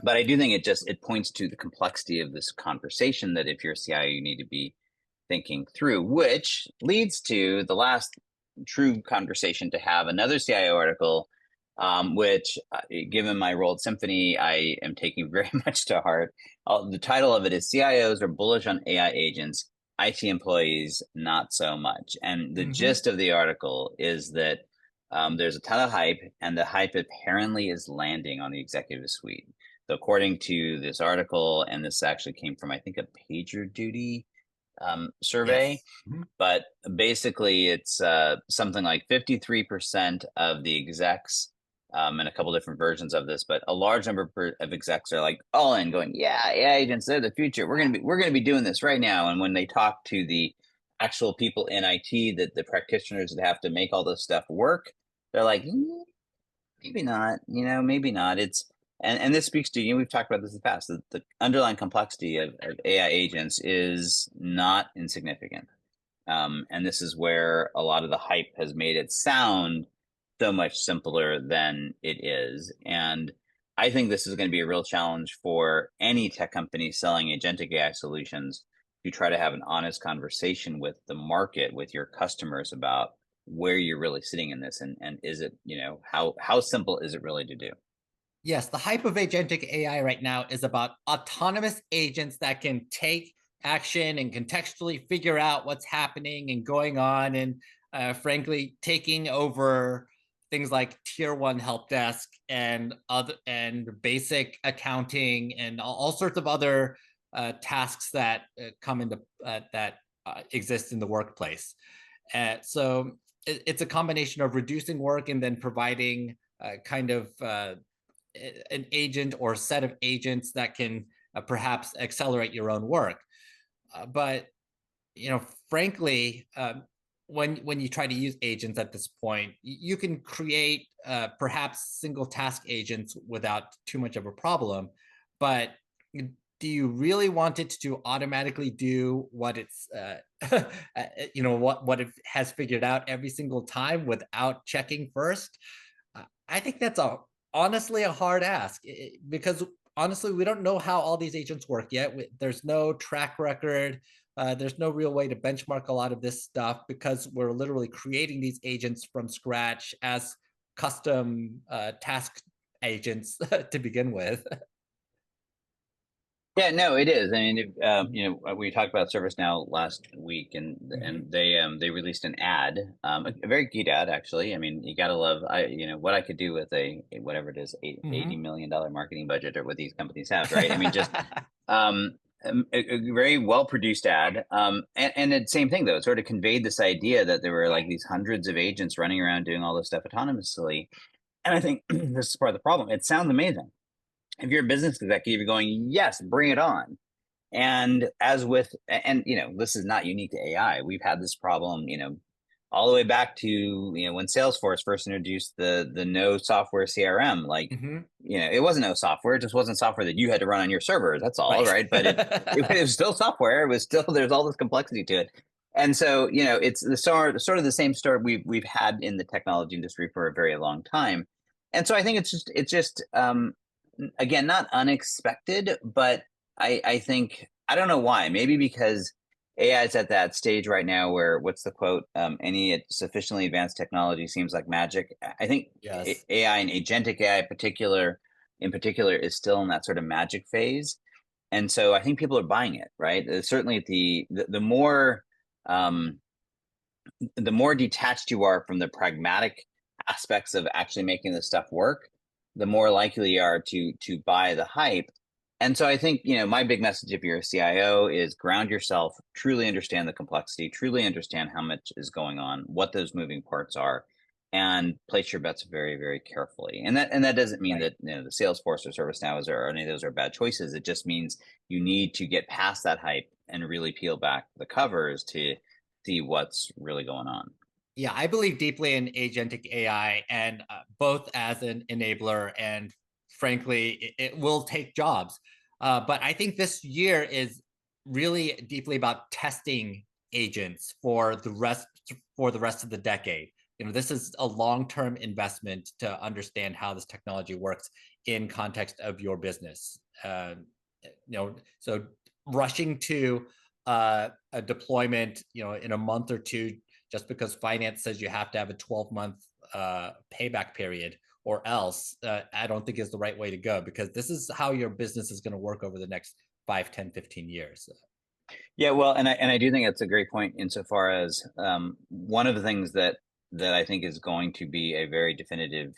But I do think it points to the complexity of this conversation that if you're a CIO, you need to be thinking through, which leads to the last true conversation to have, another CIO article, which, given my role at Symphony, I am taking very much to heart. The title of it is "CIOs are Bullish on AI Agents, IT Employees Not So Much." And the gist of the article is that there's a ton of hype, and the hype apparently is landing on the executive suite. So according to this article, and this actually came from, I think, a PagerDuty survey, Yes. but basically it's something like 53% of the execs, and a couple different versions of this, but a large number of execs are like all in, going, "Yeah, AI agents, they're the future. We're gonna be doing this right now." And when they talk to the actual people in IT, that the practitioners that have to make all this stuff work, they're like, maybe not. Maybe not. And this speaks to, we've talked about this in the past. The underlying complexity of AI agents is not insignificant. And this is where a lot of the hype has made it sound so much simpler than it is. And I think this is going to be a real challenge for any tech company selling agentic AI solutions, to try to have an honest conversation with the market, with your customers, about where you're really sitting in this, and is it, how simple is it really to do? Yes, the hype of agentic AI right now is about autonomous agents that can take action and contextually figure out what's happening and going on, and frankly, taking over things like tier one help desk and basic accounting and all sorts of other tasks that come into that exist in the workplace. So it's a combination of reducing work and then providing kind of an agent or a set of agents that can perhaps accelerate your own work. But frankly, when you try to use agents at this point, you can create perhaps single task agents without too much of a problem. But do you really want it to automatically do what it's what it has figured out every single time without checking first? I think that's honestly a hard ask, because honestly, we don't know how all these agents work yet. There's no track record. There's no real way to benchmark a lot of this stuff, because we're literally creating these agents from scratch as custom task agents to begin with. Yeah, no, it is. I mean, we talked about ServiceNow last week, and they released an ad, a very cute ad, actually. I mean, you gotta love, what I could do with whatever it is, $80 million marketing budget, or what these companies have, right? I mean, just a very well produced ad, and the same thing, though. It sort of conveyed this idea that there were like these hundreds of agents running around doing all this stuff autonomously. And I think this is part of the problem. It sounds amazing. If you're a business executive, you're going, yes, bring it on. And this is not unique to AI. We've had this problem, all the way back to, when Salesforce first introduced the no software CRM. Like, it wasn't no software. It just wasn't software that you had to run on your servers. That's all, right? But it was still software. It was still, there's all this complexity to it. And so, it's the sort of the same story we've had in the technology industry for a very long time. And so I think it's just again, not unexpected, but I think, I don't know why. Maybe because AI is at that stage right now where, what's the quote? Any sufficiently advanced technology seems like magic. I think Yes. AI and agentic AI in particular is still in that sort of magic phase. And so I think people are buying it, right? Certainly the more detached you are from the pragmatic aspects of actually making this stuff work, the more likely you are to buy the hype. And so I think, my big message, if you're a CIO, is ground yourself, truly understand the complexity, truly understand how much is going on, what those moving parts are, and place your bets very, very carefully. And that doesn't mean that the Salesforce or ServiceNow or any of those are bad choices. It just means you need to get past that hype and really peel back the covers to see what's really going on. Yeah, I believe deeply in agentic AI, and both as an enabler and frankly, it will take jobs. But I think this year is really deeply about testing agents for the rest of the decade. This is a long-term investment to understand how this technology works. in context of your business. So rushing to a deployment, in a month or two, just because finance says you have to have a 12-month payback period, or else, I don't think is the right way to go, because this is how your business is going to work over the next 5, 10, 15 years. Yeah, well, and I do think that's a great point insofar as one of the things that I think is going to be a very definitive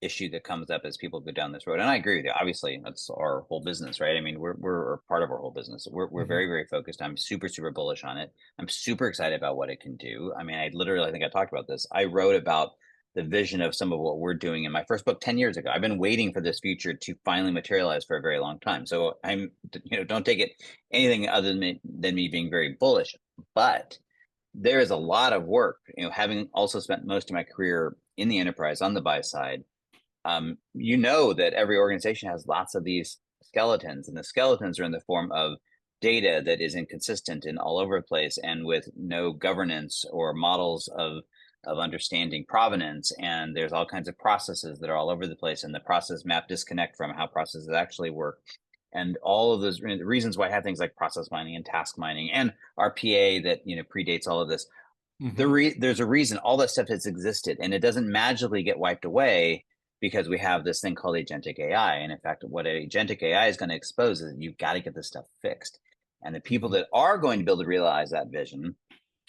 issue that comes up as people go down this road. And I agree with you. Obviously, that's our whole business, right? I mean, we're part of our whole business. We're Mhm. very, very focused. I'm super bullish on it. I'm super excited about what it can do. I mean, I think I talked about this. I wrote about the vision of some of what we're doing in my first book 10 years ago. I've been waiting for this future to finally materialize for a very long time. So don't take it anything other than me being very bullish. But there is a lot of work, having also spent most of my career in the enterprise on the buy side. That every organization has lots of these skeletons, and the skeletons are in the form of data that is inconsistent and all over the place, and with no governance or models of understanding provenance. And there's all kinds of processes that are all over the place, and the process map disconnect from how processes actually work. And all of those reasons why I have things like process mining and task mining and RPA that predates all of this. Mhm. There's a reason all that stuff has existed, and it doesn't magically get wiped away because we have this thing called agentic AI. And in fact, what agentic AI is going to expose is you've got to get this stuff fixed. And the people Mhm. that are going to be able to realize that vision,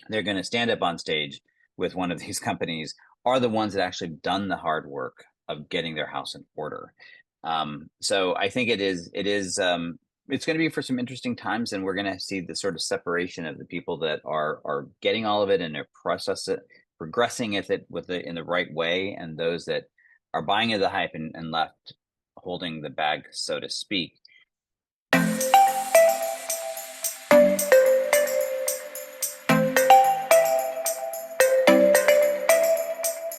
they're going to stand up on stage with one of these companies, are the ones that actually done the hard work of getting their house in order. So I think it's going to be for some interesting times, and we're going to see the sort of separation of the people that are getting all of it and are progressing with it in the right way, and those that are buying into the hype and left holding the bag, so to speak.